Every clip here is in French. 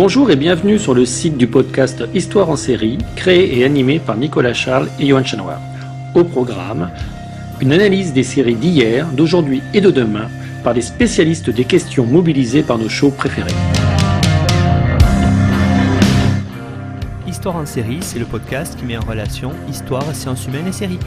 Bonjour et bienvenue sur le site du podcast Histoire en série, créé et animé par Nicolas Charles et Johan Chanoir. Au programme, une analyse des séries d'hier, d'aujourd'hui et de demain par des spécialistes des questions mobilisées par nos shows préférés. Histoire en série, c'est le podcast qui met en relation histoire, sciences humaines et séries.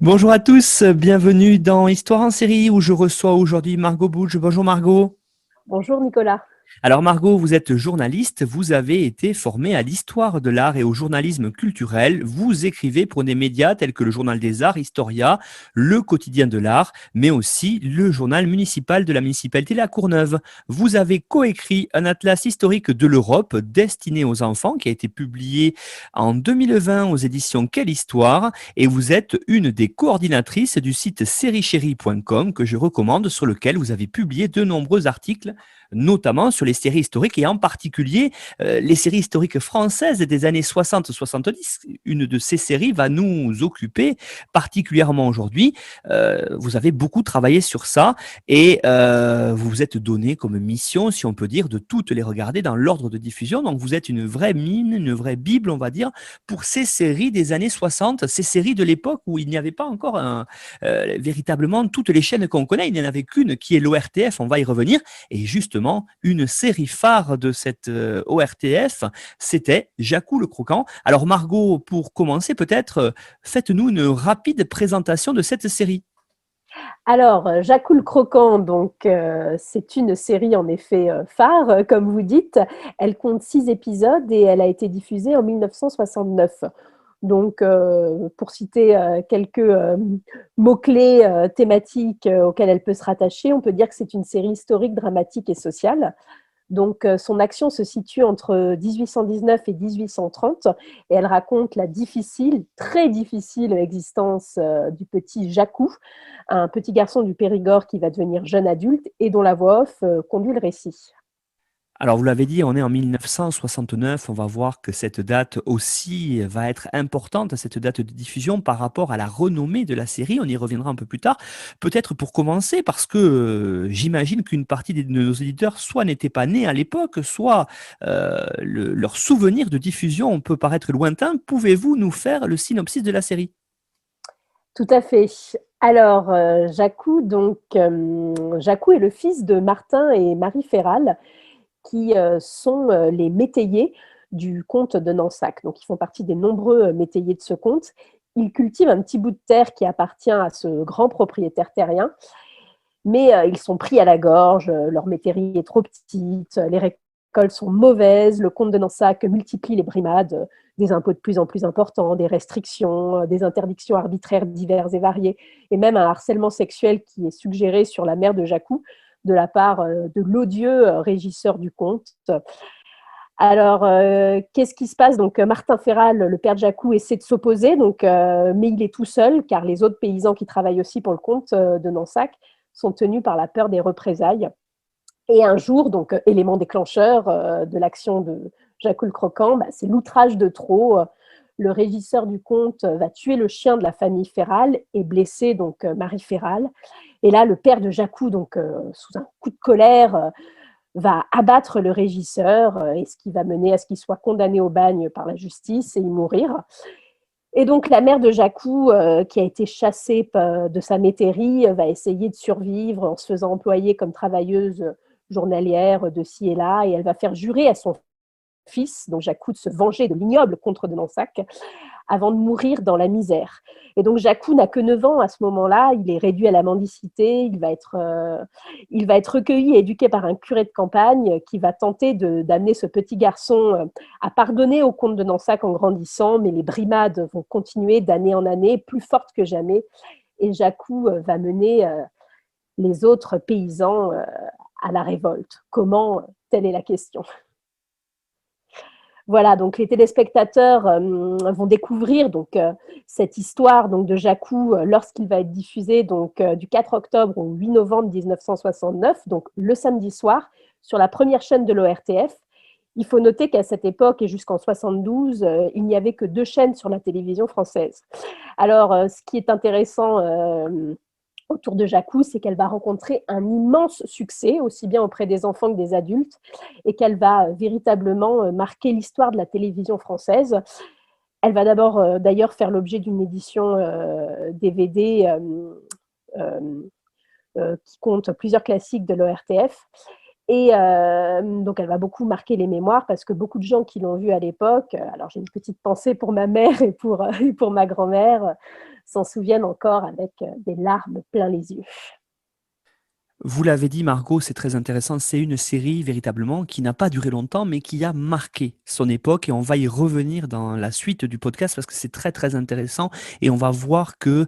Bonjour à tous, bienvenue dans Histoire en série où je reçois aujourd'hui Margot Bouge. Bonjour Margot. Bonjour Nicolas. Alors Margot, vous êtes journaliste, vous avez été formée à l'histoire de l'art et au journalisme culturel. Vous écrivez pour des médias tels que le Journal des Arts, Historia, le Quotidien de l'Art, mais aussi le journal municipal de la municipalité de La Courneuve. Vous avez coécrit un atlas historique de l'Europe destiné aux enfants qui a été publié en 2020 aux éditions Quelle Histoire et vous êtes une des coordinatrices du site sérichérie.com que je recommande, sur lequel vous avez publié de nombreux articles, notamment sur les séries historiques et en particulier les séries historiques françaises des années 60-70. Une de ces séries va nous occuper particulièrement aujourd'hui. Vous avez beaucoup travaillé sur ça et vous vous êtes donné comme mission, si on peut dire, de toutes les regarder dans l'ordre de diffusion. Donc vous êtes une vraie mine, une vraie bible, on va dire, pour ces séries des années 60, ces séries de l'époque où il n'y avait pas encore véritablement toutes les chaînes qu'on connaît. Il n'y en avait qu'une qui est l'ORTF, on va y revenir. Et justement, une série phare de cette ORTF, c'était Jacou le Croquant. Alors Margot, pour commencer peut-être, faites-nous une rapide présentation de cette série. Alors, Jacou le Croquant, donc, c'est une série en effet phare, comme vous dites. Elle compte 6 épisodes et elle a été diffusée en 1969. Donc, pour citer quelques mots-clés thématiques auxquels elle peut se rattacher, on peut dire que c'est une série historique, dramatique et sociale. Donc, son action se situe entre 1819 et 1830 et elle raconte la difficile, très difficile existence du petit Jacou, un petit garçon du Périgord qui va devenir jeune adulte et dont la voix off conduit le récit. Alors vous l'avez dit, on est en 1969, on va voir que cette date aussi va être importante, cette date de diffusion par rapport à la renommée de la série, on y reviendra un peu plus tard. Peut-être pour commencer, parce que j'imagine qu'une partie de nos éditeurs soit n'étaient pas nés à l'époque, soit leur souvenir de diffusion peut paraître lointain. Pouvez-vous nous faire le synopsis de la série ? Tout à fait. Alors, Jacou, Jacou est le fils de Martin et Marie Ferral, qui sont les métayers du comte de Nansac. Donc, ils font partie des nombreux métayers de ce comte. Ils cultivent un petit bout de terre qui appartient à ce grand propriétaire terrien, mais ils sont pris à la gorge, leur métairie est trop petite, les récoltes sont mauvaises, le comte de Nansac multiplie les brimades, des impôts de plus en plus importants, des restrictions, des interdictions arbitraires diverses et variées, et même un harcèlement sexuel qui est suggéré sur la mère de Jacou, de la part de l'odieux régisseur du comte. Alors, qu'est-ce qui se passe ? Donc, Martin Ferral, le père de Jacou, essaie de s'opposer, mais il est tout seul, car les autres paysans qui travaillent aussi pour le comte de Nansac sont tenus par la peur des représailles. Et un jour, donc, élément déclencheur de l'action de Jacou le Croquant, c'est l'outrage de trop. Le régisseur du comte va tuer le chien de la famille Ferral et blesser donc Marie Ferral. Et là, le père de Jacou, sous un coup de colère, va abattre le régisseur, et ce qui va mener à ce qu'il soit condamné au bagne par la justice et y mourir. Et donc, la mère de Jacou, qui a été chassée de sa métairie, va essayer de survivre en se faisant employer comme travailleuse journalière de ci et là, et elle va faire jurer à son fils, donc Jacou, de se venger de l'ignoble comte de Nansac, avant de mourir dans la misère. Et donc Jacou n'a que 9 ans à ce moment-là, il est réduit à la mendicité, il va être recueilli et éduqué par un curé de campagne qui va tenter d'amener ce petit garçon à pardonner au comte de Nansac en grandissant, mais les brimades vont continuer d'année en année, plus fortes que jamais, et Jacou va mener les autres paysans à la révolte. Comment ? Telle est la question. Voilà, donc les téléspectateurs vont découvrir cette histoire de Jacou lorsqu'il va être diffusé du 4 octobre au 8 novembre 1969, donc le samedi soir, sur la première chaîne de l'ORTF. Il faut noter qu'à cette époque et jusqu'en 72, il n'y avait que 2 chaînes sur la télévision française. Alors, ce qui est intéressant autour de Jacou, c'est qu'elle va rencontrer un immense succès, aussi bien auprès des enfants que des adultes, et qu'elle va véritablement marquer l'histoire de la télévision française. Elle va d'abord d'ailleurs faire l'objet d'une édition DVD qui compte plusieurs classiques de l'ORTF. Et donc, elle va beaucoup marquer les mémoires parce que beaucoup de gens qui l'ont vue à l'époque, alors j'ai une petite pensée pour ma mère et pour ma grand-mère, s'en souviennent encore avec des larmes plein les yeux. Vous l'avez dit, Margot, c'est très intéressant. C'est une série véritablement qui n'a pas duré longtemps, mais qui a marqué son époque. Et on va y revenir dans la suite du podcast parce que c'est très, très intéressant. Et on va voir que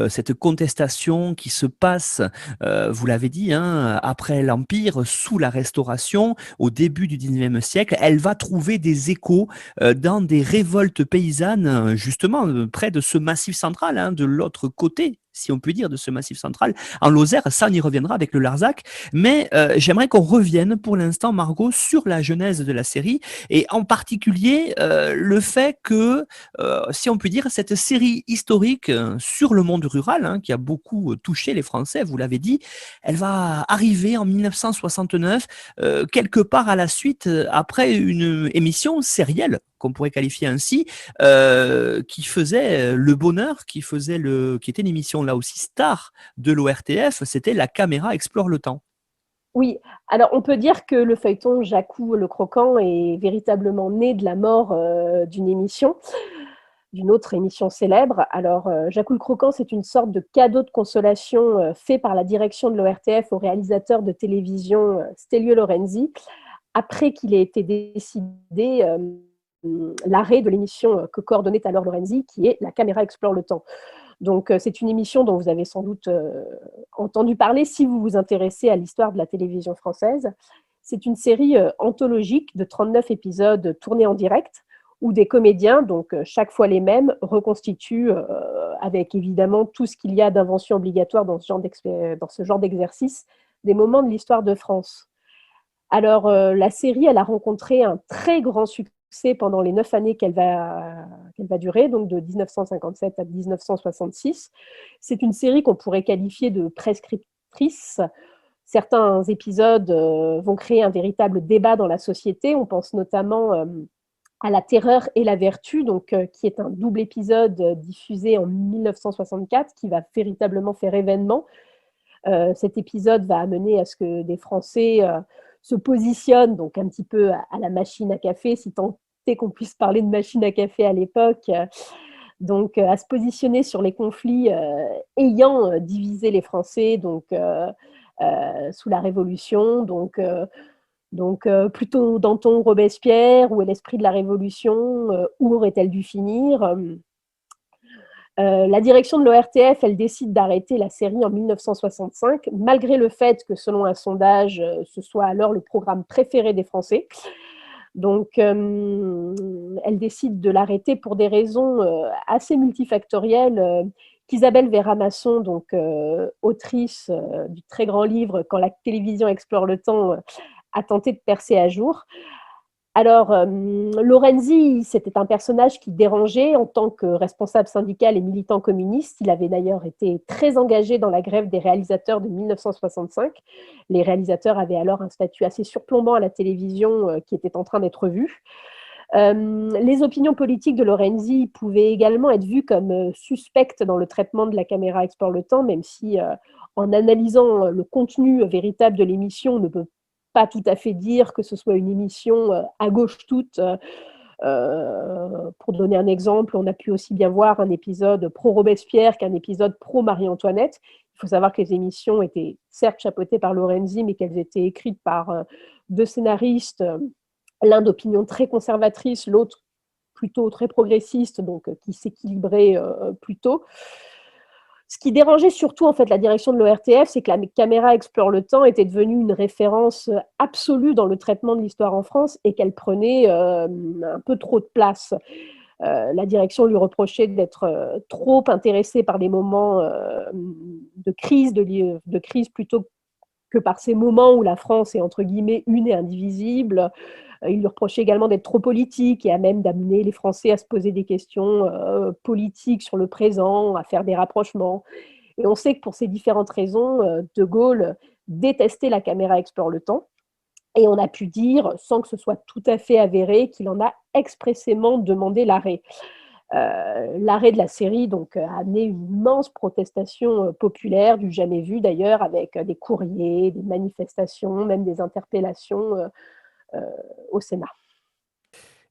cette contestation qui se passe, vous l'avez dit, hein, après l'Empire, sous la Restauration, au début du 19e siècle, elle va trouver des échos dans des révoltes paysannes, justement, près de ce massif central, hein, de l'autre côté, si on peut dire, de ce massif central, en Lozère. Ça, on y reviendra avec le Larzac. Mais j'aimerais qu'on revienne pour l'instant, Margot, sur la genèse de la série et en particulier le fait que, si on peut dire, cette série historique sur le monde rural, hein, qui a beaucoup touché les Français, vous l'avez dit, elle va arriver en 1969, quelque part à la suite, après une émission sérielle, qu'on pourrait qualifier ainsi, qui faisait le bonheur, qui était une émission là aussi star de l'ORTF, c'était La caméra explore le temps. Oui, alors on peut dire que le feuilleton Jacou le Croquant est véritablement né de la mort d'une autre émission célèbre. Alors, Jacou le Croquant, c'est une sorte de cadeau de consolation fait par la direction de l'ORTF au réalisateur de télévision Stelio Lorenzi, après qu'il ait été décidé l'arrêt de l'émission que coordonnait alors Lorenzi, qui est La caméra explore le temps. Donc, c'est une émission dont vous avez sans doute entendu parler si vous vous intéressez à l'histoire de la télévision française. C'est une série anthologique de 39 épisodes tournés en direct où des comédiens, donc chaque fois les mêmes, reconstituent avec évidemment tout ce qu'il y a d'invention obligatoire dans ce genre d'exercice, des moments de l'histoire de France. Alors, la série, elle a rencontré un très grand succès pendant les 9 années qu'elle va durer, donc de 1957 à 1966. C'est une série qu'on pourrait qualifier de prescriptrice. Certains épisodes vont créer un véritable débat dans la société. On pense notamment à La terreur et la vertu, donc, qui est un double épisode diffusé en 1964 qui va véritablement faire événement. Cet épisode va amener à ce que des Français se positionnent donc un petit peu à la machine à café, si tant est qu'on puisse parler de machine à café à l'époque, donc à se positionner sur les conflits ayant divisé les Français donc, sous la Révolution, donc plutôt Danton, Robespierre, où est l'esprit de la Révolution, où aurait-elle dû finir la direction de l'ORTF, elle décide d'arrêter la série en 1965, malgré le fait que, selon un sondage, ce soit alors le programme préféré des Français. Donc, elle décide de l'arrêter pour des raisons assez multifactorielles qu'Isabelle Véra-Masson, donc autrice du très grand livre « Quand la télévision explore le temps », a tenté de percer à jour. Alors, Lorenzi, c'était un personnage qui dérangeait en tant que responsable syndical et militant communiste. Il avait d'ailleurs été très engagé dans la grève des réalisateurs de 1965. Les réalisateurs avaient alors un statut assez surplombant à la télévision qui était en train d'être vu. Les opinions politiques de Lorenzi pouvaient également être vues comme suspectes dans le traitement de La caméra explore le temps, même si, en analysant le contenu véritable de l'émission, on ne peut pas tout à fait dire que ce soit une émission à gauche toute. Pour donner un exemple, on a pu aussi bien voir un épisode pro-Robespierre qu'un épisode pro-Marie-Antoinette. Il faut savoir que les émissions étaient certes chapeautées par Lorenzi, mais qu'elles étaient écrites par deux scénaristes, l'un d'opinion très conservatrice, l'autre plutôt très progressiste, donc qui s'équilibrait plutôt. Ce qui dérangeait surtout en fait la direction de l'ORTF, c'est que La caméra explore le temps était devenue une référence absolue dans le traitement de l'histoire en France et qu'elle prenait un peu trop de place. La direction lui reprochait d'être trop intéressée par des moments de crise plutôt que par ces moments où la France est entre guillemets une et indivisible. Il lui reprochait également d'être trop politique et à même d'amener les Français à se poser des questions politiques sur le présent, à faire des rapprochements. Et on sait que pour ces différentes raisons, De Gaulle détestait la caméra explore le temps. Et on a pu dire, sans que ce soit tout à fait avéré, qu'il en a expressément demandé l'arrêt. L'arrêt de la série donc, a amené une immense protestation populaire, du jamais vu d'ailleurs, avec des courriers, des manifestations, même des interpellations au Sénat.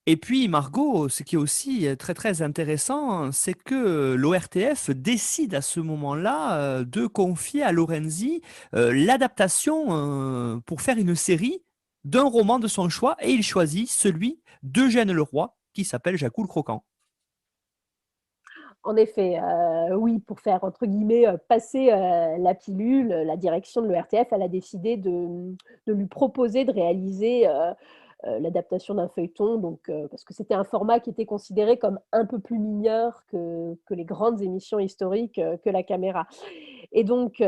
Et puis, Margot, ce qui est aussi très très intéressant, c'est que l'ORTF décide à ce moment-là de confier à Lorenzi l'adaptation pour faire une série d'un roman de son choix, et il choisit celui d'Eugène Leroy, qui s'appelle Jacou le Croquant. En effet, oui, pour faire entre guillemets passer la pilule, la direction de l'ORTF, elle a décidé de lui proposer de réaliser l'adaptation d'un feuilleton, donc, parce que c'était un format qui était considéré comme un peu plus mineur que les grandes émissions historiques que la caméra. Et donc,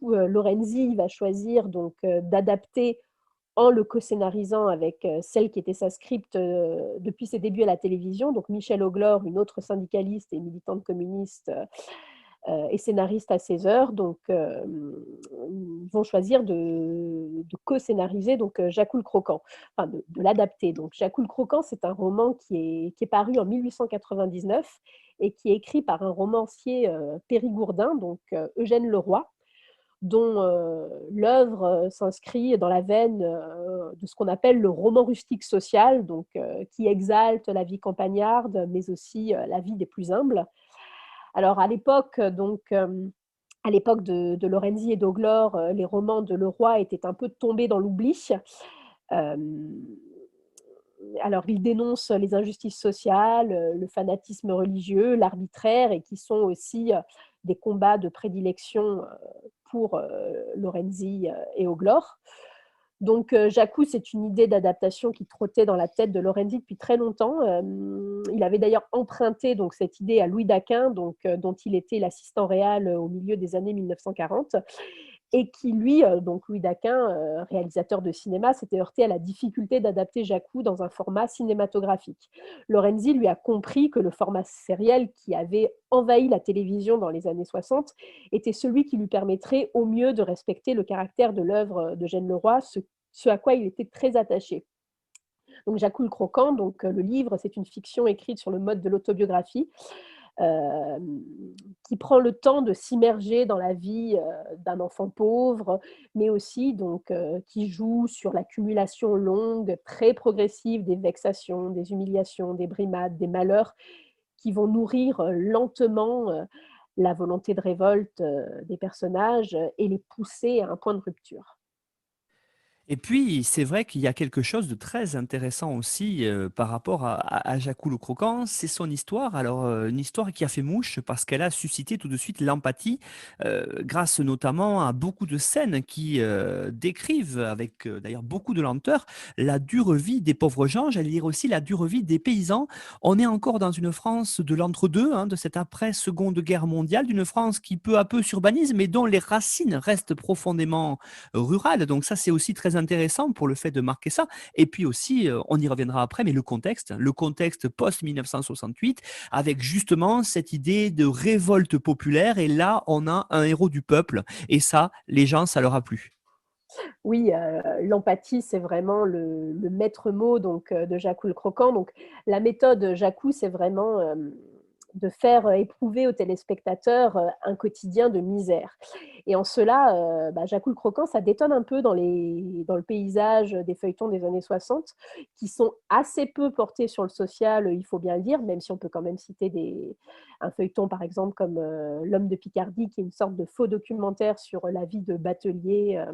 Lorenzi va choisir donc, d'adapter en le co-scénarisant avec celle qui était sa script depuis ses débuts à la télévision, donc Michel Auglore, une autre syndicaliste et militante communiste et scénariste à 16 heures. Donc, ils vont choisir de co-scénariser donc Jacou le Croquant, enfin de l'adapter. Donc, Jacou le Croquant, c'est un roman qui est paru en 1899 et qui est écrit par un romancier périgourdin, donc Eugène Leroy, dont l'œuvre s'inscrit dans la veine de ce qu'on appelle le roman rustique social, donc, qui exalte la vie campagnarde, mais aussi la vie des plus humbles. Alors à l'époque, donc, à l'époque de Lorenzi et d'Auglore, les romans de Leroy étaient un peu tombés dans l'oubli. Euh, alors, ils dénoncent les injustices sociales, le fanatisme religieux, l'arbitraire, et qui sont aussi des combats de prédilection pour Lorenzi et Auglore. Donc, Jacou, c'est une idée d'adaptation qui trottait dans la tête de Lorenzi depuis très longtemps. Il avait d'ailleurs emprunté donc, cette idée à Louis Daquin, donc, dont il était l'assistant réal au milieu des années 1940, et qui, lui, donc Louis Daquin, réalisateur de cinéma, s'était heurté à la difficulté d'adapter Jacou dans un format cinématographique. Lorenzi lui a compris que le format sériel qui avait envahi la télévision dans les années 60 était celui qui lui permettrait au mieux de respecter le caractère de l'œuvre d'Eugène Leroy, ce à quoi il était très attaché. Donc Jacou le Croquant, donc, le livre, c'est une fiction écrite sur le mode de l'autobiographie, euh, qui prend le temps de s'immerger dans la vie d'un enfant pauvre, mais aussi donc, qui joue sur l'accumulation longue, très progressive des vexations, des humiliations, des brimades, des malheurs qui vont nourrir lentement la volonté de révolte des personnages et les pousser à un point de rupture. Et puis, c'est vrai qu'il y a quelque chose de très intéressant aussi par rapport à Jacou le Croquant, c'est son histoire. Alors, une histoire qui a fait mouche parce qu'elle a suscité tout de suite l'empathie, grâce notamment à beaucoup de scènes qui décrivent, avec d'ailleurs beaucoup de lenteur, la dure vie des pauvres gens, j'allais dire aussi la dure vie des paysans. On est encore dans une France de l'entre-deux, hein, de cette après-seconde guerre mondiale, d'une France qui peu à peu s'urbanise, mais dont les racines restent profondément rurales. Donc ça, c'est aussi très intéressant pour le fait de marquer ça. Et puis aussi, on y reviendra après, mais le contexte post-1968, avec justement cette idée de révolte populaire. Et là, on a un héros du peuple. Et ça, les gens, ça leur a plu. Oui, l'empathie, c'est vraiment le maître mot donc, de Jacou le Croquant. Donc, la méthode Jacou, c'est vraiment de faire éprouver aux téléspectateurs un quotidien de misère. Et en cela, Jacou le Croquant, ça détonne un peu dans le paysage des feuilletons des années 60, qui sont assez peu portés sur le social, il faut bien le dire, même si on peut quand même citer un feuilleton, par exemple, comme L'Homme de Picardie, qui est une sorte de faux documentaire sur la vie de Batelier,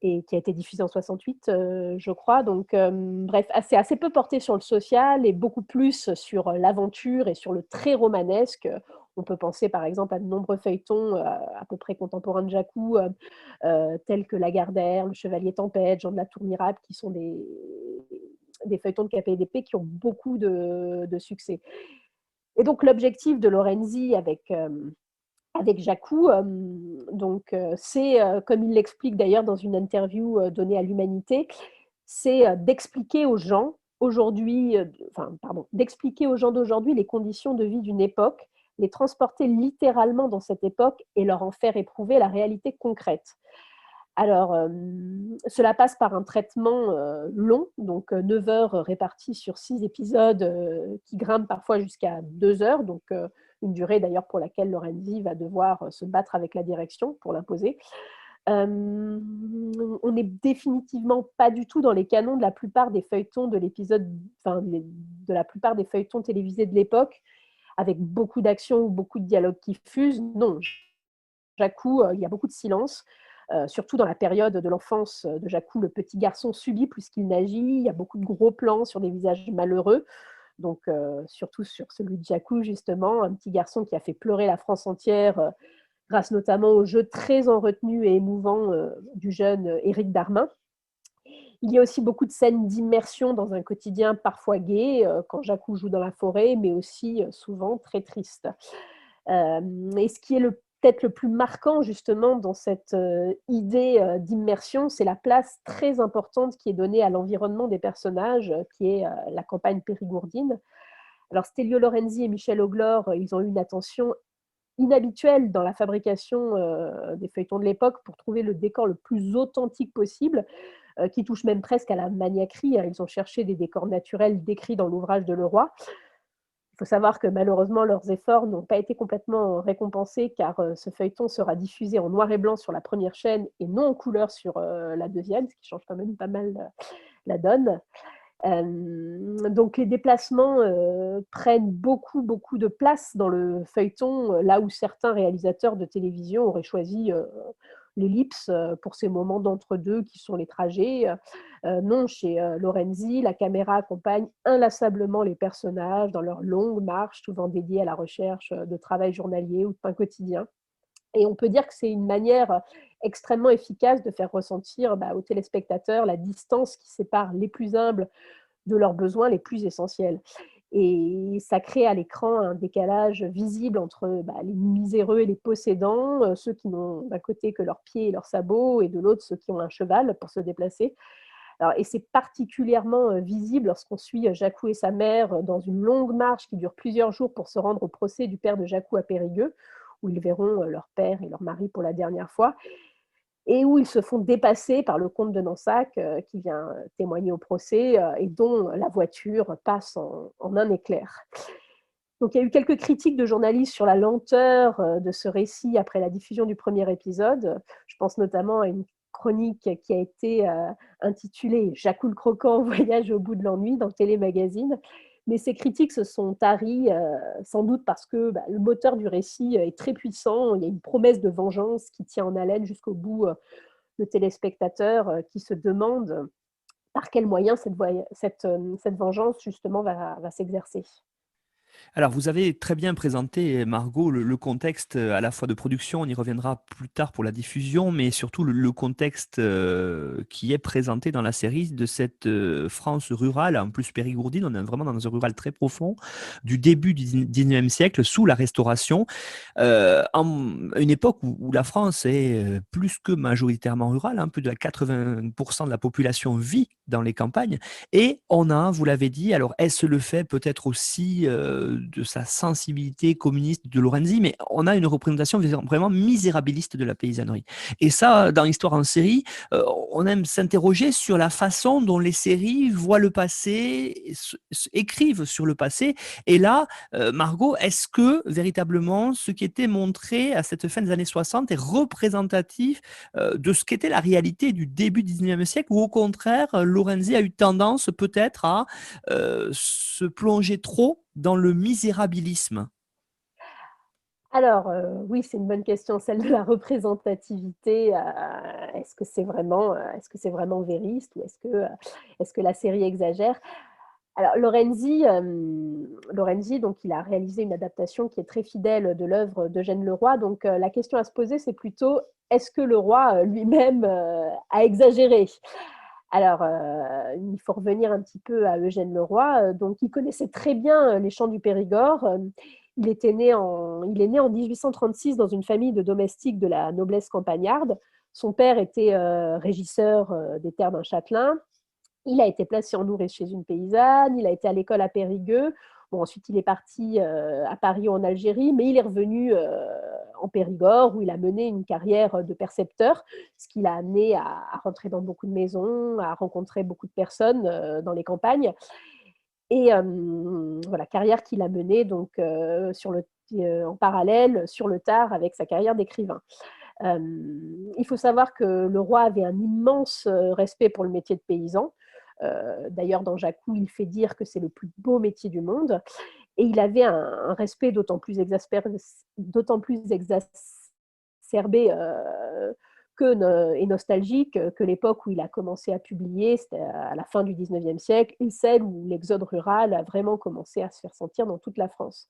et qui a été diffusé en 68, je crois. Donc, bref, c'est assez peu porté sur le social et beaucoup plus sur l'aventure et sur le très romanesque. On peut penser par exemple à de nombreux feuilletons à peu près contemporains de Jacou, tels que Lagardère, Le Chevalier Tempête, Jean de la Tour Miracle, qui sont des feuilletons de KPDP qui ont beaucoup de succès. Et donc l'objectif de Lorenzi avec Jacou, c'est, comme il l'explique d'ailleurs dans une interview, donnée à l'Humanité, c'est, d'expliquer aux gens aujourd'hui, d'expliquer aux gens d'aujourd'hui les conditions de vie d'une époque, les transporter littéralement dans cette époque et leur en faire éprouver la réalité concrète. Alors, cela passe par un traitement, long, donc 9 heures réparties sur 6 épisodes, qui grimpent parfois jusqu'à 2 heures, donc une durée d'ailleurs pour laquelle Lorenzi va devoir, se battre avec la direction pour l'imposer. On n'est définitivement pas du tout dans les canons de la plupart des feuilletons de l'épisode de la plupart des feuilletons télévisés de l'époque, avec beaucoup d'action ou beaucoup de dialogues qui fusent. Non, Jacou, il y a beaucoup de silence, surtout dans la période de l'enfance de Jacou, le petit garçon subit plus qu'il n'agit. Il y a beaucoup de gros plans sur des visages malheureux, donc surtout sur celui de Jacou, justement, un petit garçon qui a fait pleurer la France entière, grâce notamment au jeu très en retenue et émouvant du jeune Éric Darmin. Il y a aussi beaucoup de scènes d'immersion dans un quotidien parfois gai, quand Jacou joue dans la forêt, mais aussi souvent très triste. Et ce qui est peut-être le plus marquant justement dans cette idée d'immersion, c'est la place très importante qui est donnée à l'environnement des personnages, qui est la campagne périgourdine. Alors Stelio Lorenzi et Michel Auglore, ils ont eu une attention inhabituelle dans la fabrication des feuilletons de l'époque pour trouver le décor le plus authentique possible, qui touche même presque à la maniaquerie. Ils ont cherché des décors naturels décrits dans l'ouvrage de Leroy. Il faut savoir que malheureusement, leurs efforts n'ont pas été complètement récompensés, car ce feuilleton sera diffusé en noir et blanc sur la première chaîne et non en couleur sur la deuxième, ce qui change quand même pas mal la donne. Donc les déplacements prennent beaucoup, beaucoup de place dans le feuilleton, là où certains réalisateurs de télévision auraient choisi l'ellipse pour ces moments d'entre-deux qui sont les trajets. Non, chez Lorenzi, la caméra accompagne inlassablement les personnages dans leurs longues marches, souvent dédiées à la recherche de travail journalier ou de pain quotidien. Et on peut dire que c'est une manière extrêmement efficace de faire ressentir aux téléspectateurs la distance qui sépare les plus humbles de leurs besoins les plus essentiels. Et ça crée à l'écran un décalage visible entre les miséreux et les possédants, ceux qui n'ont d'un côté que leurs pieds et leurs sabots, et de l'autre ceux qui ont un cheval pour se déplacer. Alors, et c'est particulièrement visible lorsqu'on suit Jacou et sa mère dans une longue marche qui dure plusieurs jours pour se rendre au procès du père de Jacou à Périgueux, où ils verront leur père et leur mari pour la dernière fois, et où ils se font dépasser par le comte de Nansac, qui vient témoigner au procès, et dont la voiture passe en un éclair. Donc il y a eu quelques critiques de journalistes sur la lenteur de ce récit après la diffusion du premier épisode. Je pense notamment à une chronique qui a été intitulée « Jacou le croquant, voyage au bout de l'ennui » dans Télémagazine. Mais ces critiques se sont taries, sans doute parce que le moteur du récit est très puissant. Il y a une promesse de vengeance qui tient en haleine jusqu'au bout le téléspectateur, qui se demande par quels moyens cette vengeance justement va s'exercer. Alors, vous avez très bien présenté, Margot, le contexte à la fois de production, on y reviendra plus tard pour la diffusion, mais surtout le contexte qui est présenté dans la série de cette France rurale, en plus périgourdine, on est vraiment dans un rural très profond, du début du 19e siècle, sous la Restauration, à une époque où la France est plus que majoritairement rurale, plus de 80% de la population vit dans les campagnes, et on a, vous l'avez dit, alors est-ce le fait peut-être aussi de sa sensibilité communiste de Lorenzi, mais on a une représentation vraiment misérabiliste de la paysannerie. Et ça, dans l'histoire en série, on aime s'interroger sur la façon dont les séries voient le passé, écrivent sur le passé. Et là, Margot, est-ce que véritablement ce qui était montré à cette fin des années 60 est représentatif de ce qu'était la réalité du début du 19e siècle, ou au contraire, Lorenzi a eu tendance peut-être à se plonger trop dans le misérabilisme? Alors, oui, c'est une bonne question, celle de la représentativité. Est-ce que c'est vraiment vériste, ou est-ce que la série exagère? Alors Lorenzi, donc il a réalisé une adaptation qui est très fidèle de l'œuvre d'Eugène Leroy. Donc la question à se poser, c'est plutôt: est-ce que Leroy lui-même a exagéré? Alors, il faut revenir un petit peu à Eugène Leroy. Donc il connaissait très bien les champs du Périgord. Il est né en 1836 dans une famille de domestiques de la noblesse campagnarde. Son père était régisseur des terres d'un châtelain. Il a été placé en nourrice chez une paysanne, il a été à l'école à Périgueux. Bon, ensuite, il est parti à Paris ou en Algérie, mais il est revenu en Périgord où il a mené une carrière de percepteur, ce qui l'a amené à rentrer dans beaucoup de maisons, à rencontrer beaucoup de personnes dans les campagnes. Et voilà, carrière qu'il a menée donc, en parallèle sur le tard avec sa carrière d'écrivain. Il faut savoir que le roi avait un immense respect pour le métier de paysan. D'ailleurs, dans Jacou, il fait dire que c'est le plus beau métier du monde. Et il avait un respect d'autant plus exacerbé et nostalgique que l'époque où il a commencé à publier, c'était à la fin du 19e siècle, et celle où l'exode rural a vraiment commencé à se faire sentir dans toute la France.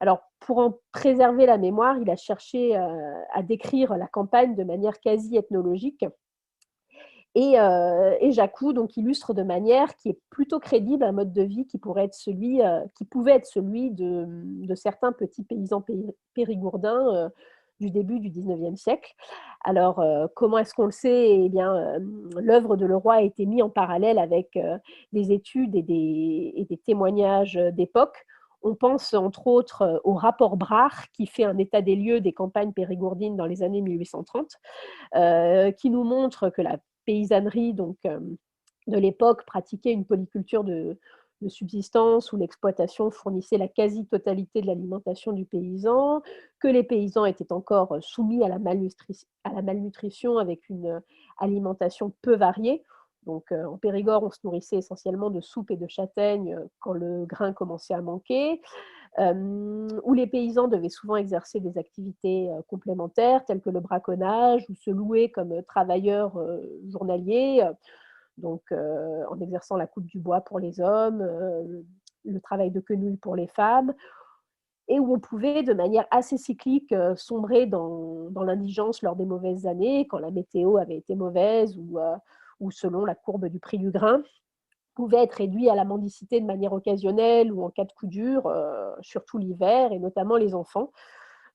Alors, pour en préserver la mémoire, il a cherché à décrire la campagne de manière quasi ethnologique. Et Jacou donc illustre de manière qui est plutôt crédible un mode de vie qui pouvait être celui de certains petits paysans périgourdins du début du 19e siècle. Alors, comment est-ce qu'on le sait? Eh bien, l'œuvre de Leroy a été mise en parallèle avec des études et des témoignages d'époque. On pense entre autres au rapport Brach qui fait un état des lieux des campagnes périgourdines dans les années 1830, qui nous montre que la paysannerie donc, de l'époque pratiquait une polyculture de subsistance où l'exploitation fournissait la quasi-totalité de l'alimentation du paysan, que les paysans étaient encore soumis à la malnutrition avec une alimentation peu variée. Donc, en Périgord, on se nourrissait essentiellement de soupe et de châtaignes quand le grain commençait à manquer, où les paysans devaient souvent exercer des activités complémentaires telles que le braconnage ou se louer comme travailleurs journaliers, donc en exerçant la coupe du bois pour les hommes, le travail de quenouille pour les femmes, et où on pouvait de manière assez cyclique sombrer dans l'indigence lors des mauvaises années, quand la météo avait été mauvaise ou selon la courbe du prix du grain, pouvait être réduit à la mendicité de manière occasionnelle ou en cas de coup dur, surtout l'hiver, et notamment les enfants.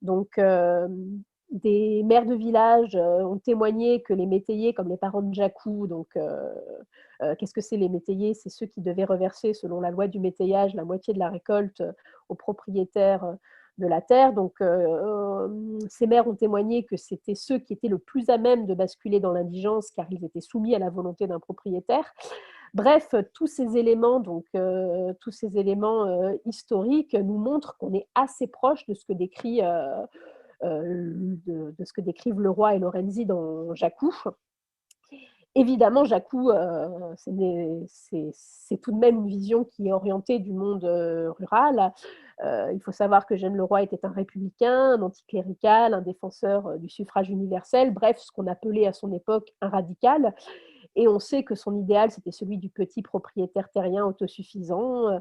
Donc, des maires de village ont témoigné que les métayers, comme les parents de Jacou, donc, qu'est-ce que c'est les métayers? C'est ceux qui devaient reverser, selon la loi du métayage, la moitié de la récolte aux propriétaires de la terre. Donc, ces maires ont témoigné que c'était ceux qui étaient le plus à même de basculer dans l'indigence, car ils étaient soumis à la volonté d'un propriétaire. Bref, tous ces éléments historiques nous montrent qu'on est assez proche de ce que de ce que décrivent Leroy et Lorenzi dans Jacou. Évidemment, Jacou, c'est tout de même une vision qui est orientée du monde rural. Il faut savoir que Eugène Leroy était un républicain, un anticlérical, un défenseur du suffrage universel, bref, ce qu'on appelait à son époque un radical. Et on sait que son idéal, c'était celui du petit propriétaire terrien autosuffisant,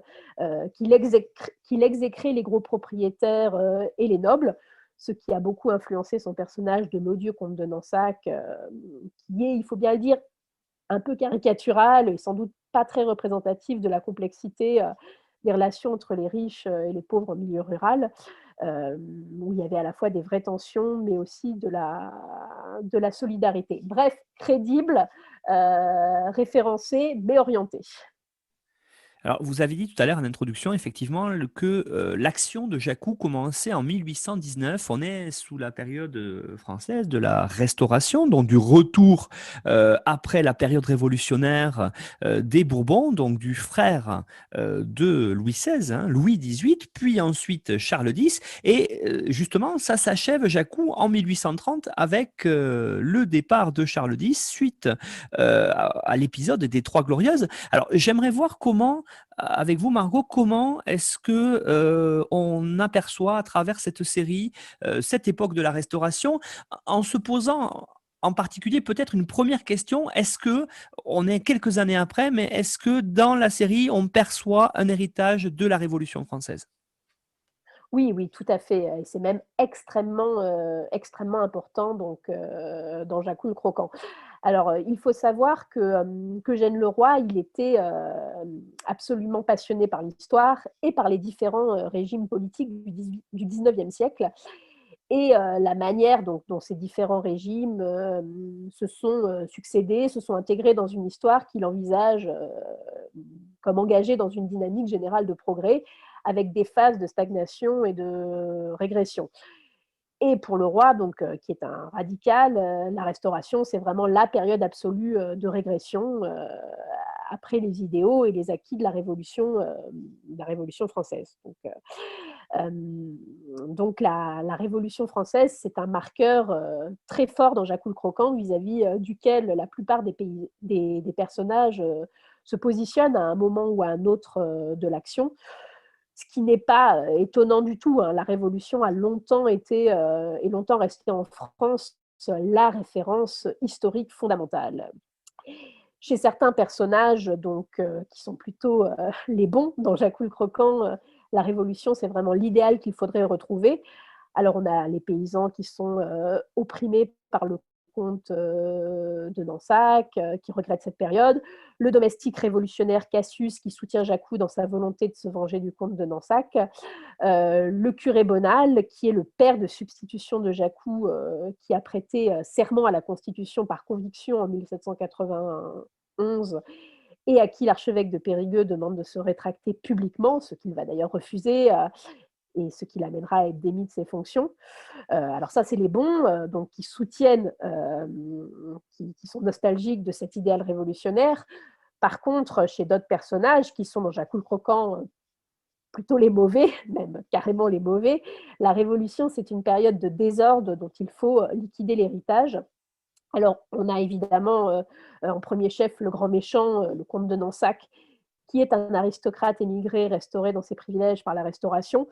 qu'il exécrait les gros propriétaires et les nobles, ce qui a beaucoup influencé son personnage de l'odieux comte de Nansac, qui est, il faut bien le dire, un peu caricatural et sans doute pas très représentatif de la complexité des relations entre les riches et les pauvres au milieu rural, où il y avait à la fois des vraies tensions, mais aussi de la solidarité. Bref, crédible, référencé, mais orienté. Alors, vous avez dit tout à l'heure en introduction, effectivement, que l'action de Jacou commençait en 1819. On est sous la période française de la Restauration, donc du retour après la période révolutionnaire des Bourbons, donc du frère de Louis XVI, hein, Louis XVIII, puis ensuite Charles X. Et justement, ça s'achève, Jacou, en 1830 avec le départ de Charles X suite à l'épisode des Trois Glorieuses. Alors, j'aimerais voir comment avec vous, Margot, comment est-ce que on aperçoit à travers cette série cette époque de la Restauration, en se posant en particulier peut-être une première question, est-ce que on est quelques années après, mais est-ce que dans la série on perçoit un héritage de la Révolution française? Oui, oui, tout à fait. Et c'est même extrêmement important donc, dans Jacou le Croquant. Alors, il faut savoir qu'Eugène Leroy, il était absolument passionné par l'histoire et par les différents régimes politiques du 19e siècle et la manière dont ces différents régimes se sont succédés, se sont intégrés dans une histoire qu'il envisage comme engagée dans une dynamique générale de progrès avec des phases de stagnation et de régression. Et pour le roi, donc, qui est un radical, la Restauration, c'est vraiment la période absolue de régression après les idéaux et les acquis de la Révolution française. Donc la Révolution française, c'est un marqueur très fort dans Jacques le Croquant, vis-à-vis duquel la plupart des personnages se positionnent à un moment ou à un autre de l'action. Ce qui n'est pas étonnant du tout, hein. La Révolution a longtemps été et longtemps resté en France la référence historique fondamentale. Chez certains personnages, donc, qui sont plutôt les bons, dans Jacques le Croquant, la Révolution, c'est vraiment l'idéal qu'il faudrait retrouver. Alors, on a les paysans qui sont opprimés par le comte de Nansac, qui regrette cette période. Le domestique révolutionnaire Cassius, qui soutient Jacou dans sa volonté de se venger du comte de Nansac. Le curé Bonal, qui est le père de substitution de Jacou, qui a prêté serment à la Constitution par conviction en 1791 et à qui l'archevêque de Périgueux demande de se rétracter publiquement, ce qu'il va d'ailleurs refuser, et ce qui l'amènera à être démis de ses fonctions. Alors ça, c'est les bons, donc qui soutiennent, qui sont nostalgiques de cet idéal révolutionnaire. Par contre, chez d'autres personnages qui sont dans Jacques le Croquant, plutôt les mauvais, même carrément les mauvais, la Révolution, c'est une période de désordre dont il faut liquider l'héritage. Alors, on a évidemment en premier chef le grand méchant, le comte de Nansac, qui est un aristocrate émigré restauré dans ses privilèges par la Restauration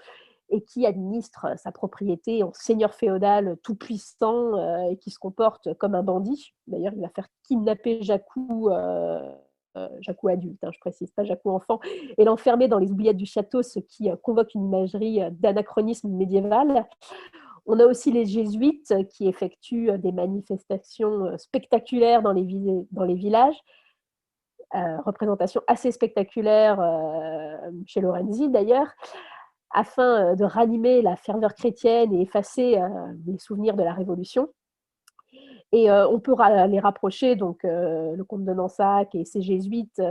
et qui administre sa propriété en seigneur féodal tout puissant et qui se comporte comme un bandit. D'ailleurs, il va faire kidnapper Jacou, Jacou adulte, hein, je précise, pas Jacou enfant, et l'enfermer dans les oubliettes du château, ce qui convoque une imagerie d'anachronisme médiéval. On a aussi les jésuites qui effectuent des manifestations spectaculaires dans les villages, représentation assez spectaculaire chez Lorenzi d'ailleurs, afin de ranimer la ferveur chrétienne et effacer les souvenirs de la Révolution. Et on peut les rapprocher, donc le comte de Nansac et ses jésuites,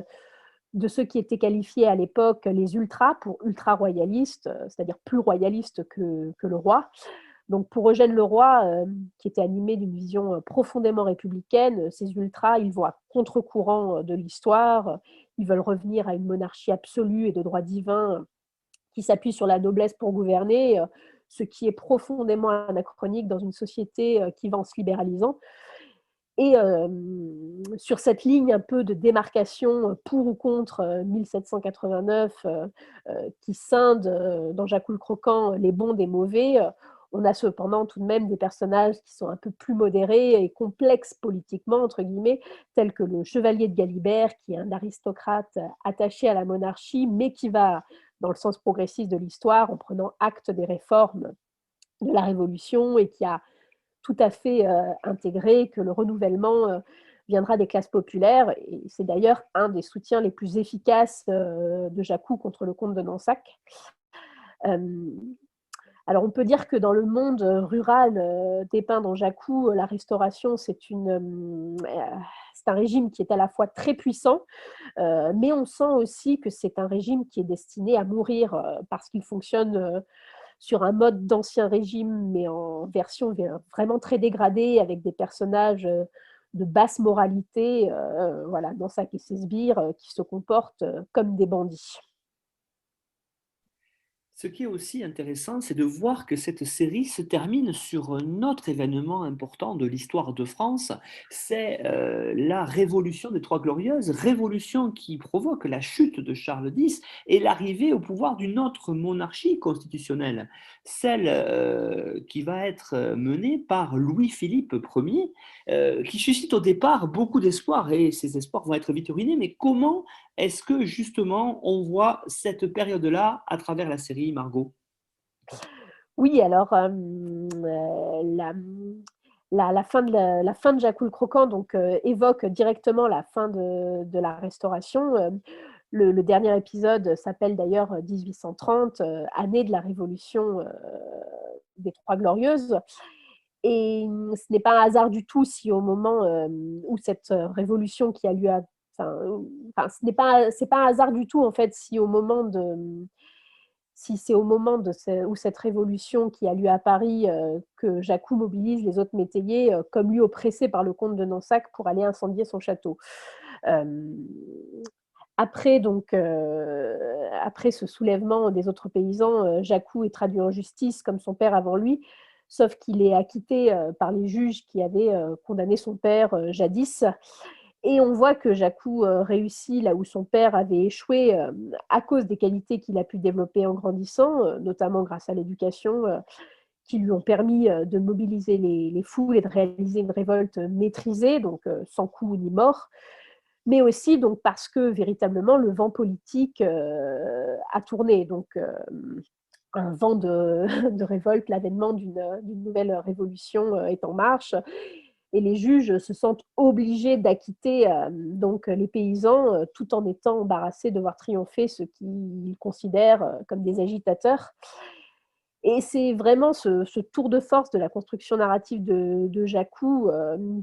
de ceux qui étaient qualifiés à l'époque les ultras, pour ultra-royalistes, c'est-à-dire plus royalistes que le roi. Donc pour Eugène Leroy, qui était animé d'une vision profondément républicaine, ces ultras, ils vont à contre-courant de l'histoire, ils veulent revenir à une monarchie absolue et de droit divin qui s'appuie sur la noblesse pour gouverner, ce qui est profondément anachronique dans une société qui va en se libéralisant. Et sur cette ligne un peu de démarcation pour ou contre 1789, qui scinde dans Jacques le Croquant les bons des mauvais, on a cependant tout de même des personnages qui sont un peu plus modérés et complexes politiquement, entre guillemets, tels que le chevalier de Galibert, qui est un aristocrate attaché à la monarchie, mais qui va dans le sens progressiste de l'histoire en prenant acte des réformes de la Révolution et qui a tout à fait intégré que le renouvellement viendra des classes populaires. Et c'est d'ailleurs un des soutiens les plus efficaces de Jacou contre le comte de Nansac. Alors, on peut dire que dans le monde rural dépeint dans Jacou, la Restauration, c'est un régime qui est à la fois très puissant, mais on sent aussi que c'est un régime qui est destiné à mourir parce qu'il fonctionne sur un mode d'ancien régime, mais en version vraiment très dégradée, avec des personnages de basse moralité, voilà, Nansac et ses sbires, qui se comportent comme des bandits. Ce qui est aussi intéressant, c'est de voir que cette série se termine sur un autre événement important de l'histoire de France, c'est la Révolution des Trois Glorieuses, révolution qui provoque la chute de Charles X et l'arrivée au pouvoir d'une autre monarchie constitutionnelle, celle qui va être menée par Louis-Philippe Ier, qui suscite au départ beaucoup d'espoir, et ces espoirs vont être vite ruinés. Mais comment est-ce que justement on voit cette période-là à travers la série, Margot? Oui, alors la fin de Jacou le Croquant donc, évoque directement la fin de la Restauration. Le dernier épisode s'appelle d'ailleurs 1830, année de la Révolution des Trois Glorieuses. Et ce n'est pas un hasard du tout si au moment où cette révolution qui a lieu à... Enfin, c'est pas un hasard du tout en fait si au moment de si c'est au moment où cette révolution qui a lieu à Paris que Jacou mobilise les autres métayers, comme lui oppressé par le comte de Nansac pour aller incendier son château. Euh, après ce soulèvement des autres paysans, Jacou est traduit en justice comme son père avant lui, sauf qu'il est acquitté par les juges qui avaient condamné son père jadis. Et on voit que Jacou réussit là où son père avait échoué à cause des qualités qu'il a pu développer en grandissant, notamment grâce à l'éducation, qui lui ont permis de mobiliser les foules et de réaliser une révolte maîtrisée, donc sans coup ni mort, mais aussi donc, parce que véritablement le vent politique a tourné. Donc, un vent de révolte, l'avènement d'une nouvelle révolution est en marche. Et les juges se sentent obligés d'acquitter donc les paysans tout en étant embarrassés de voir triompher ceux qu'ils considèrent comme des agitateurs. Et c'est vraiment ce tour de force de la construction narrative de Jacou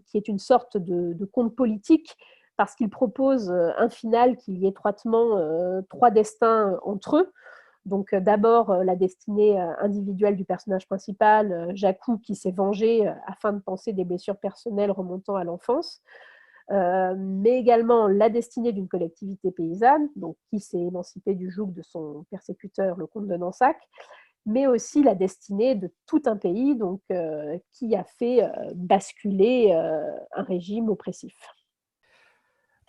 qui est une sorte de conte politique parce qu'il propose un final qui lie étroitement trois destins entre eux. Donc d'abord la destinée individuelle du personnage principal, Jacou, qui s'est vengé afin de penser des blessures personnelles remontant à l'enfance, mais également la destinée d'une collectivité paysanne, donc qui s'est émancipée du joug de son persécuteur, le comte de Nansac, mais aussi la destinée de tout un pays donc, qui a fait basculer un régime oppressif.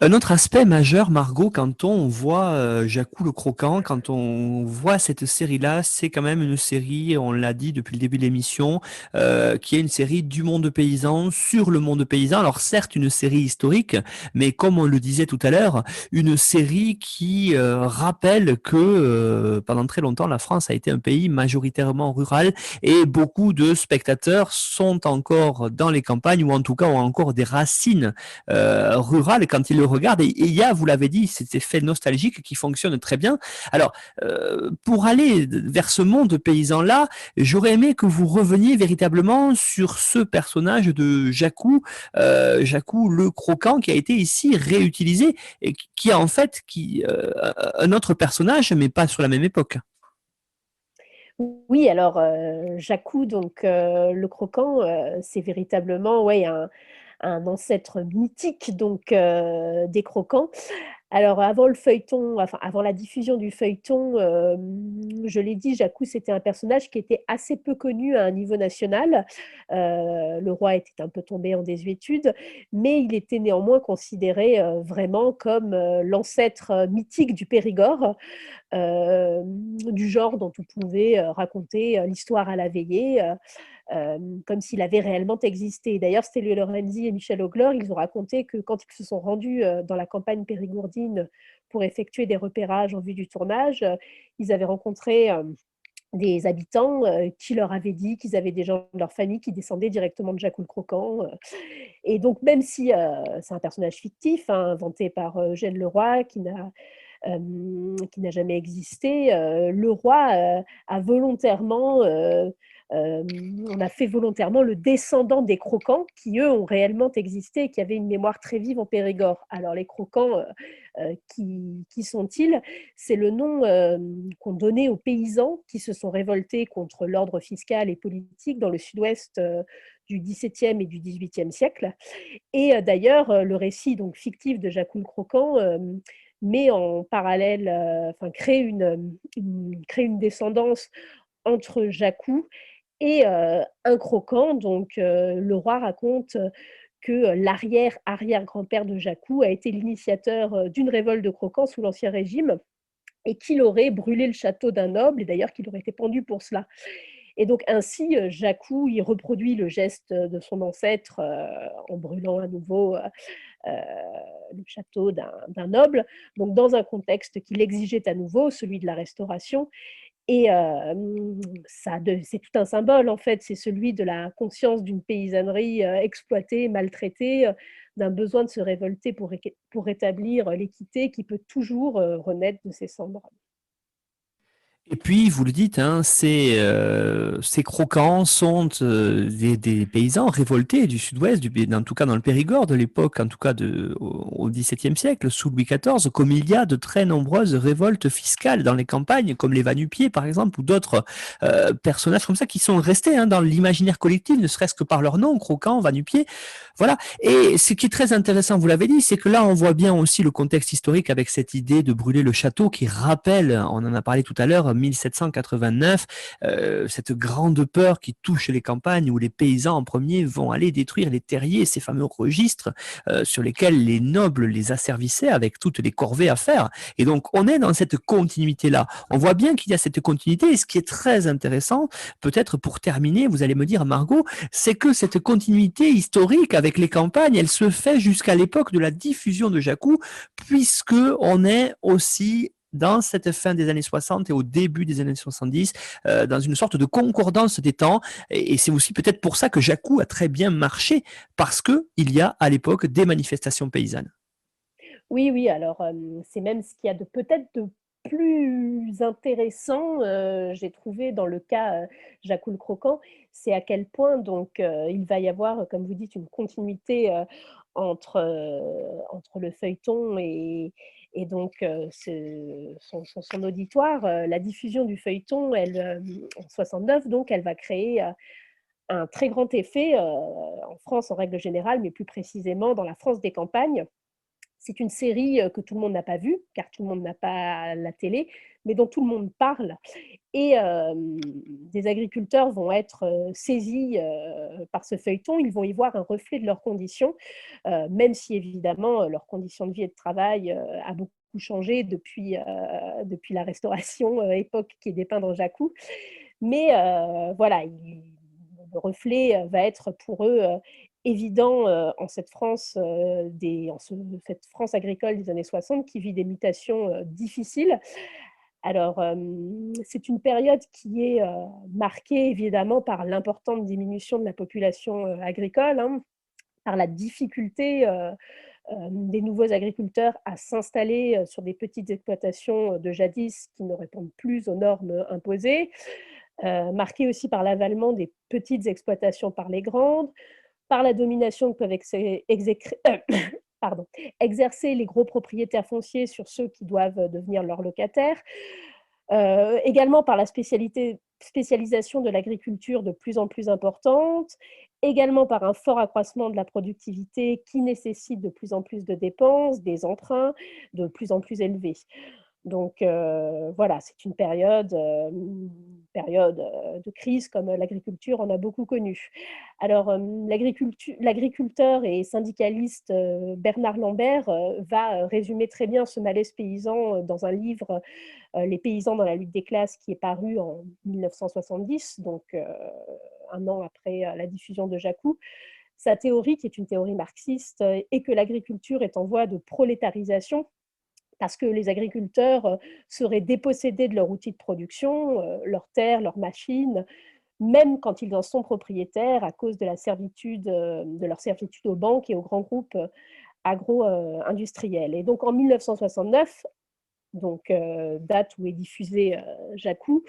Un autre aspect majeur, Margot, quand on voit Jacou le Croquant, quand on voit cette série-là, c'est quand même une série, on l'a dit depuis le début de l'émission, qui est une série du monde paysan, sur le monde paysan. Alors certes, une série historique, mais comme on le disait tout à l'heure, une série qui rappelle que pendant très longtemps, la France a été un pays majoritairement rural et beaucoup de spectateurs sont encore dans les campagnes ou en tout cas ont encore des racines rurales quand ils le regardent. Et il y a, vous l'avez dit, cet effet nostalgique qui fonctionne très bien. Alors, pour aller vers ce monde paysan-là, j'aurais aimé que vous reveniez véritablement sur ce personnage de Jacou, Jacou le Croquant, qui a été ici réutilisé et qui a en fait un autre personnage, mais pas sur la même époque. Oui, alors Jacou, donc le Croquant, c'est véritablement ouais, un ancêtre mythique donc des croquants. Alors avant le feuilleton, enfin avant la diffusion du feuilleton, je l'ai dit, Jacou c'était un personnage qui était assez peu connu à un niveau national. Le roi était un peu tombé en désuétude, mais il était néanmoins considéré vraiment comme l'ancêtre mythique du Périgord, du genre dont on pouvait raconter l'histoire à la veillée. Comme s'il avait réellement existé. D'ailleurs, Stelio Lorenzi et Michel Auglore, ils ont raconté que quand ils se sont rendus dans la campagne périgourdine pour effectuer des repérages en vue du tournage, ils avaient rencontré des habitants qui leur avaient dit qu'ils avaient des gens de leur famille qui descendaient directement de Jacou le Croquant. Et donc, même si c'est un personnage fictif, hein, inventé par Eugène Leroy, qui n'a jamais existé, le roi a volontairement on a fait volontairement le descendant des croquants qui, eux, ont réellement existé et qui avaient une mémoire très vive en Périgord. Alors, les croquants, qui sont-ils? C'est le nom qu'ont donné aux paysans qui se sont révoltés contre l'ordre fiscal et politique dans le sud-ouest du XVIIe et du XVIIIe siècle. Et d'ailleurs, le récit donc, fictif de Jacou le Croquant met en parallèle, crée une descendance entre Jacou et un croquant. Donc, le roi raconte que l'arrière-arrière-grand-père de Jacou a été l'initiateur d'une révolte de croquants sous l'Ancien Régime et qu'il aurait brûlé le château d'un noble et d'ailleurs qu'il aurait été pendu pour cela. Et donc ainsi, Jacou, il reproduit le geste de son ancêtre en brûlant à nouveau le château d'un noble, donc dans un contexte qu'il exigeait à nouveau, celui de la Restauration, Et c'est tout un symbole, en fait, c'est celui de la conscience d'une paysannerie exploitée, maltraitée, d'un besoin de se révolter pour rétablir l'équité qui peut toujours renaître de ses cendres. Et puis, vous le dites, hein, ces croquants sont des paysans révoltés du sud-ouest, en tout cas dans le Périgord de l'époque, en tout cas au XVIIe siècle, sous Louis XIV, comme il y a de très nombreuses révoltes fiscales dans les campagnes, comme les va-nu-pieds par exemple, ou d'autres personnages comme ça qui sont restés dans l'imaginaire collectif, ne serait-ce que par leur nom, croquant, va-nu-pied. Voilà. Et ce qui est très intéressant, vous l'avez dit, c'est que là, on voit bien aussi le contexte historique avec cette idée de brûler le château qui rappelle, on en a parlé tout à l'heure, 1789, cette grande peur qui touche les campagnes où les paysans en premier vont aller détruire les terriers, ces fameux registres sur lesquels les nobles les asservissaient avec toutes les corvées à faire. Et donc, on est dans cette continuité-là. On voit bien qu'il y a cette continuité et ce qui est très intéressant, peut-être pour terminer, vous allez me dire, Margot, c'est que cette continuité historique avec les campagnes, elle se fait jusqu'à l'époque de la diffusion de Jacou, puisque on est aussi dans cette fin des années 60 et au début des années 70, dans une sorte de concordance des temps. Et c'est aussi peut-être pour ça que Jacou a très bien marché, parce qu'il y a à l'époque des manifestations paysannes. Oui, oui, alors c'est même ce qu'il y a de peut-être de plus intéressant, j'ai trouvé dans le cas Jacou le Croquant, c'est à quel point donc il va y avoir, comme vous dites, une continuité entre le feuilleton et donc son auditoire. La diffusion du feuilleton, en 69, donc, elle va créer un très grand effet en France en règle générale, mais plus précisément dans la France des campagnes. C'est une série que tout le monde n'a pas vue, car tout le monde n'a pas la télé, mais dont tout le monde parle. Et des agriculteurs vont être saisis par ce feuilleton, ils vont y voir un reflet de leurs conditions, même si évidemment leurs conditions de vie et de travail a beaucoup changé depuis la Restauration, époque qui est dépeinte dans Jacou. Mais voilà, le reflet va être pour eux évident en cette France, cette France agricole des années 60 qui vit des mutations difficiles. Alors, c'est une période qui est marquée évidemment par l'importante diminution de la population agricole, hein, par la difficulté des nouveaux agriculteurs à s'installer sur des petites exploitations de jadis qui ne répondent plus aux normes imposées, marquée aussi par l'avalement des petites exploitations par les grandes, par la domination que peuvent exercer les gros propriétaires fonciers sur ceux qui doivent devenir leurs locataires, également par la spécialisation de l'agriculture de plus en plus importante, également par un fort accroissement de la productivité qui nécessite de plus en plus de dépenses, des emprunts de plus en plus élevés. Donc voilà, c'est une période de crise comme l'agriculture en a beaucoup connu. Alors l'agriculteur et syndicaliste Bernard Lambert va résumer très bien ce malaise paysan dans un livre, Les paysans dans la lutte des classes, qui est paru en 1970, donc un an après la diffusion de Jacou. Sa théorie, qui est une théorie marxiste, est que l'agriculture est en voie de prolétarisation, parce que les agriculteurs seraient dépossédés de leur outil de production, leurs terres, leurs machines, même quand ils en sont propriétaires à cause de leur servitude aux banques et aux grands groupes agro-industriels. Et donc en 1969, donc date où est diffusé Jacou,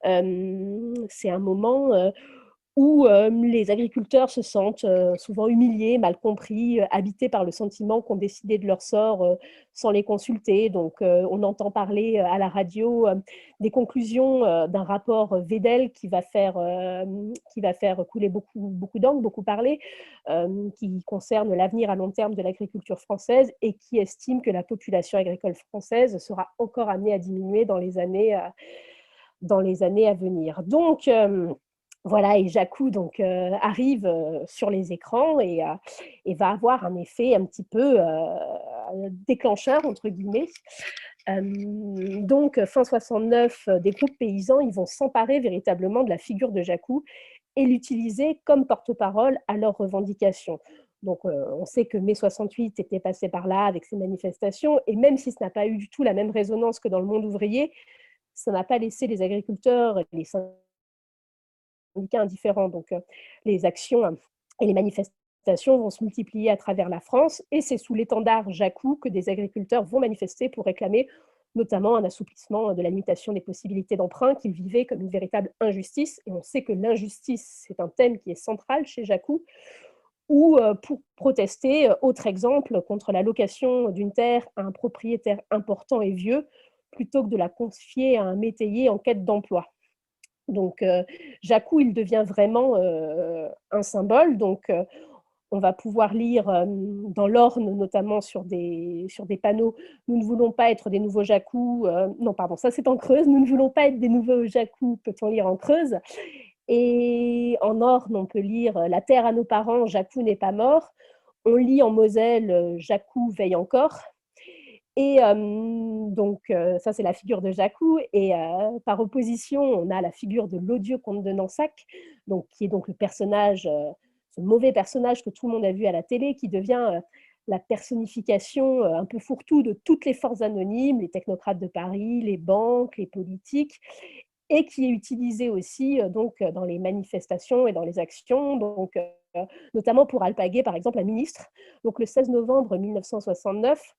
c'est un moment où les agriculteurs se sentent souvent humiliés, mal compris, habités par le sentiment qu'on décidait de leur sort sans les consulter. Donc, on entend parler à la radio des conclusions d'un rapport Vedel qui va faire couler beaucoup d'encre, beaucoup parler, qui concerne l'avenir à long terme de l'agriculture française et qui estime que la population agricole française sera encore amenée à diminuer dans les années à venir. Donc, voilà, et Jacou donc arrive sur les écrans et va avoir un effet un petit peu déclencheur entre guillemets. Donc fin 69, des groupes paysans, ils vont s'emparer véritablement de la figure de Jacou et l'utiliser comme porte-parole à leurs revendications. Donc on sait que mai 68 était passé par là avec ces manifestations, et même si ce n'a pas eu du tout la même résonance que dans le monde ouvrier, ça n'a pas laissé les agriculteurs et les syndicats indifférents. Donc, les actions et les manifestations vont se multiplier à travers la France, et c'est sous l'étendard Jacou que des agriculteurs vont manifester pour réclamer notamment un assouplissement de la limitation des possibilités d'emprunt qu'ils vivaient comme une véritable injustice. Et on sait que l'injustice, c'est un thème qui est central chez Jacou, ou pour protester, autre exemple, contre la location d'une terre à un propriétaire important et vieux, plutôt que de la confier à un métayer en quête d'emploi. Donc, Jacou, il devient vraiment un symbole. Donc, on va pouvoir lire dans l'Orne, notamment sur des panneaux, nous ne voulons pas être des nouveaux Jacou. Non, pardon, ça c'est en Creuse. Nous ne voulons pas être des nouveaux Jacou, peut-on lire en Creuse. Et en Orne, on peut lire la terre à nos parents, Jacou n'est pas mort. On lit en Moselle, Jacou veille encore. Et donc, ça, c'est la figure de Jacou. Et par opposition, on a la figure de l'odieux comte de Nansac, donc, qui est donc le personnage, ce mauvais personnage que tout le monde a vu à la télé, qui devient la personnification un peu fourre-tout de toutes les forces anonymes, les technocrates de Paris, les banques, les politiques, et qui est utilisé aussi donc, dans les manifestations et dans les actions, donc, notamment pour alpaguer, par exemple, un ministre. Donc, le 16 novembre 1969,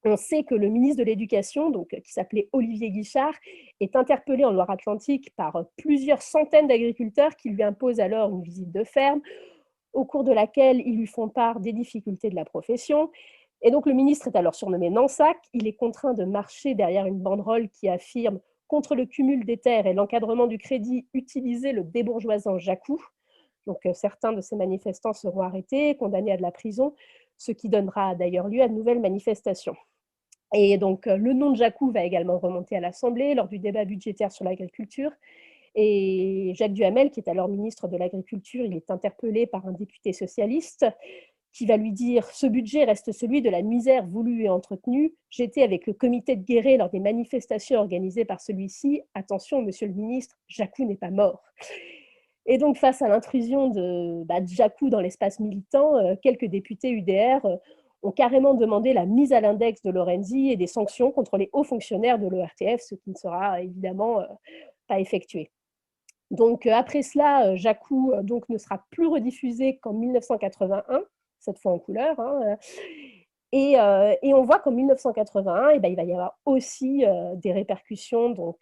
on sait que le ministre de l'Éducation, donc, qui s'appelait Olivier Guichard, est interpellé en Loire-Atlantique par plusieurs centaines d'agriculteurs qui lui imposent alors une visite de ferme, au cours de laquelle ils lui font part des difficultés de la profession. Et donc le ministre est alors surnommé Nansac. Il est contraint de marcher derrière une banderole qui affirme « Contre le cumul des terres et l'encadrement du crédit, utilisez le débourgeoisant Jacou ». Donc certains de ces manifestants seront arrêtés, condamnés à de la prison, ce qui donnera d'ailleurs lieu à de nouvelles manifestations. Et donc, le nom de Jacou va également remonter à l'Assemblée lors du débat budgétaire sur l'agriculture. Et Jacques Duhamel, qui est alors ministre de l'Agriculture, il est interpellé par un député socialiste qui va lui dire « Ce budget reste celui de la misère voulue et entretenue. J'étais avec le comité de Guéret lors des manifestations organisées par celui-ci. Attention, monsieur le ministre, Jacou n'est pas mort. » Et donc, face à l'intrusion de Jacou dans l'espace militant, quelques députés UDR ont carrément demandé la mise à l'index de Lorenzi et des sanctions contre les hauts fonctionnaires de l'ORTF, ce qui ne sera évidemment pas effectué. Donc, après cela, Jacou donc, ne sera plus rediffusé qu'en 1981, cette fois en couleur. Hein, et on voit qu'en 1981, il va y avoir aussi des répercussions donc,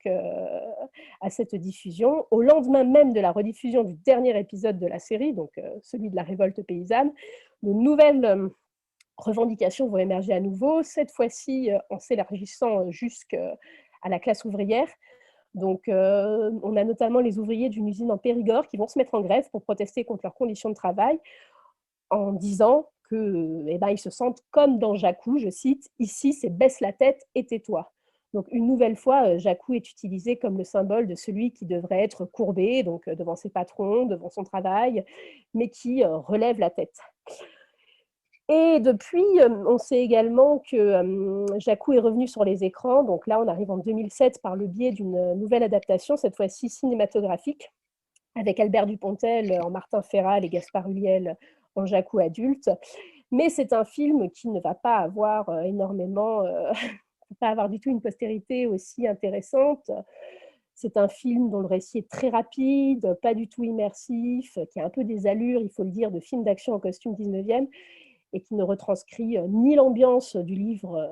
à cette diffusion. Au lendemain même de la rediffusion du dernier épisode de la série, donc celui de la révolte paysanne, de nouvelles revendications vont émerger à nouveau, cette fois-ci en s'élargissant jusqu'à la classe ouvrière. Donc, on a notamment les ouvriers d'une usine en Périgord qui vont se mettre en grève pour protester contre leurs conditions de travail en disant qu'ils se sentent comme dans Jacou, je cite, « Ici, c'est baisse la tête et tais-toi ». Donc, une nouvelle fois, Jacou est utilisé comme le symbole de celui qui devrait être courbé, donc devant ses patrons, devant son travail, mais qui relève la tête. Et depuis, on sait également que Jacou est revenu sur les écrans. Donc là, on arrive en 2007 par le biais d'une nouvelle adaptation, cette fois-ci cinématographique, avec Albert Dupontel en Martin Ferral et Gaspard Ulliel en Jacou adulte. Mais c'est un film qui ne va pas avoir pas avoir du tout une postérité aussi intéressante. C'est un film dont le récit est très rapide, pas du tout immersif, qui a un peu des allures, il faut le dire, de film d'action en costume 19e, et qui ne retranscrit ni l'ambiance du livre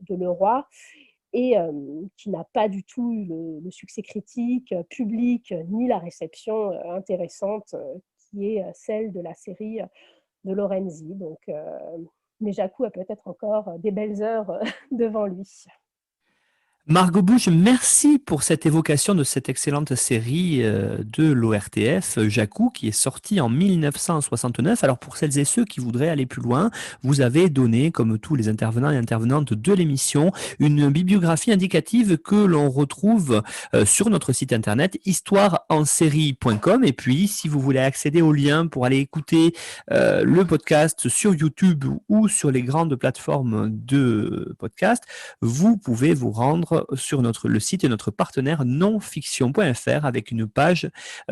de Leroy, et qui n'a pas du tout eu le succès critique, public, ni la réception intéressante qui est celle de la série de Lorenzi. Donc, mais Jacou a peut-être encore des belles heures devant lui. Margot Bouge, merci pour cette évocation de cette excellente série de l'ORTF, Jacou, qui est sortie en 1969. Alors pour celles et ceux qui voudraient aller plus loin, vous avez donné, comme tous les intervenants et intervenantes de l'émission, une bibliographie indicative que l'on retrouve sur notre site internet histoireensérie.com. Et puis, si vous voulez accéder au lien pour aller écouter le podcast sur YouTube ou sur les grandes plateformes de podcast, vous pouvez vous rendre sur le site de notre partenaire nonfiction.fr avec une page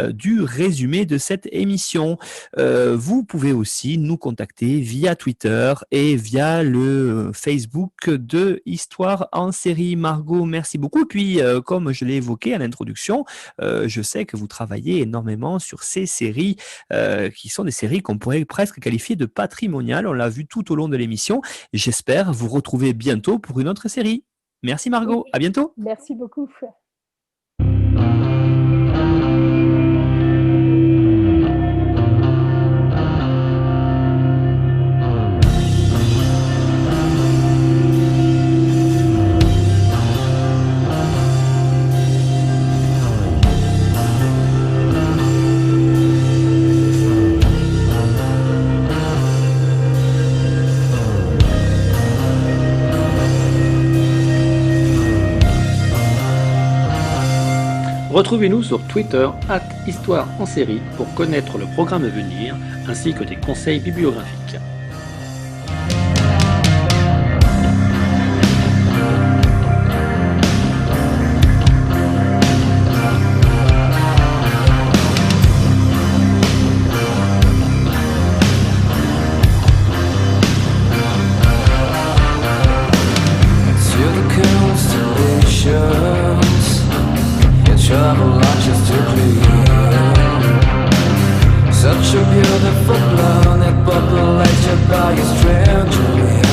du résumé de cette émission. Vous pouvez aussi nous contacter via Twitter et via le Facebook de Histoire en série. Margot, merci beaucoup. Puis, comme je l'ai évoqué à l'introduction, je sais que vous travaillez énormément sur ces séries qui sont des séries qu'on pourrait presque qualifier de patrimoniales. On l'a vu tout au long de l'émission. J'espère vous retrouver bientôt pour une autre série. Merci Margot, à bientôt. Merci beaucoup. Retrouvez-nous sur Twitter @Histoire en série pour connaître le programme à venir ainsi que des conseils bibliographiques. Trouble launches to clear. Such a beautiful planet populated by a stranger.